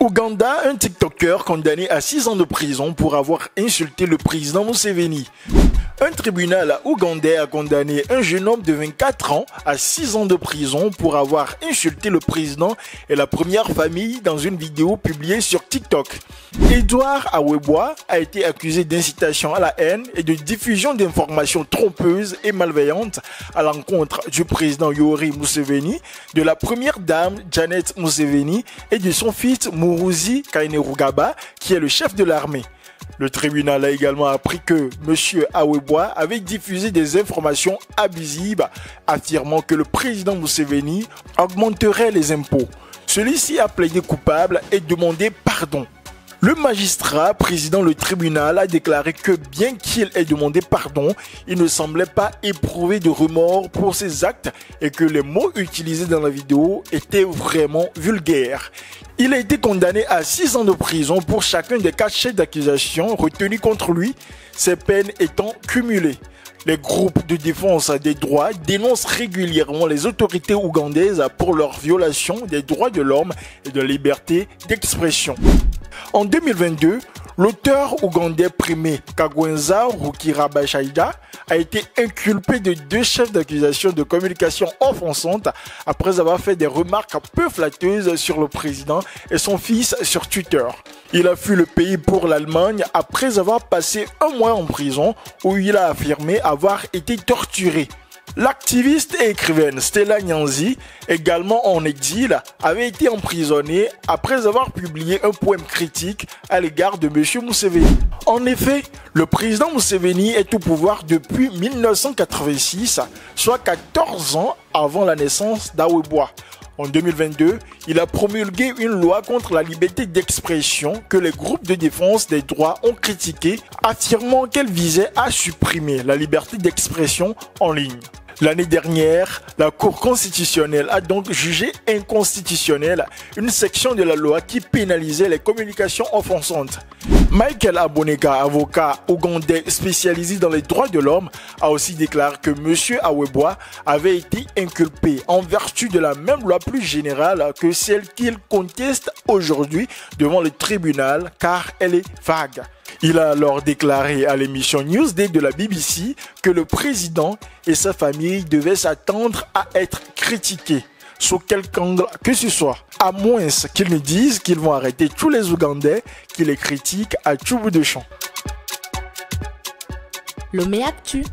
Ouganda, un TikToker condamné à 6 ans de prison pour avoir insulté le président Museveni. Un tribunal ougandais a condamné un jeune homme de 24 ans à 6 ans de prison pour avoir insulté le président et la première famille dans une vidéo publiée sur TikTok. Edouard Aweboa a été accusé d'incitation à la haine et de diffusion d'informations trompeuses et malveillantes à l'encontre du président Yoweri Museveni, de la première dame Janet Museveni et de son fils Muhoozi Kainerugaba, qui est le chef de l'armée. Le tribunal a également appris que M. Aweboa avait diffusé des informations abusives affirmant que le président Museveni augmenterait les impôts. Celui-ci a plaidé coupable et demandé pardon. Le magistrat président le tribunal a déclaré que bien qu'il ait demandé pardon, il ne semblait pas éprouver de remords pour ses actes et que les mots utilisés dans la vidéo étaient vraiment vulgaires. Il a été condamné à 6 ans de prison pour chacun des 4 chefs d'accusation retenus contre lui, ces peines étant cumulées. Les groupes de défense des droits dénoncent régulièrement les autorités ougandaises pour leur violation des droits de l'homme et de la liberté d'expression. En 2022, l'auteur ougandais primé Kagwenza Rukirabashaija a été inculpé de 2 chefs d'accusation de communication offensante après avoir fait des remarques peu flatteuses sur le président et son fils sur Twitter. Il a fui le pays pour l'Allemagne après avoir passé 1 mois en prison où il a affirmé avoir été torturé. L'activiste et écrivaine Stella Nyanzi, également en exil, avait été emprisonnée après avoir publié un poème critique à l'égard de M. Museveni. En effet, le président Museveni est au pouvoir depuis 1986, soit 14 ans avant la naissance d'Aweboa. En 2022, il a promulgué une loi contre la liberté d'expression que les groupes de défense des droits ont critiquée, affirmant qu'elle visait à supprimer la liberté d'expression en ligne. L'année dernière, la Cour constitutionnelle a donc jugé inconstitutionnelle une section de la loi qui pénalisait les communications offensantes. Michael Aboneka, avocat ougandais spécialisé dans les droits de l'homme, a aussi déclaré que M. Aweboa avait été inculpé en vertu de la même loi plus générale que celle qu'il conteste aujourd'hui devant le tribunal car elle est vague. Il a alors déclaré à l'émission Newsday de la BBC que le président et sa famille devaient s'attendre à être critiqués, sous quelque angle que ce soit, à moins qu'ils ne disent qu'ils vont arrêter tous les Ougandais qui les critiquent à tout bout de champ. Lomé Actu.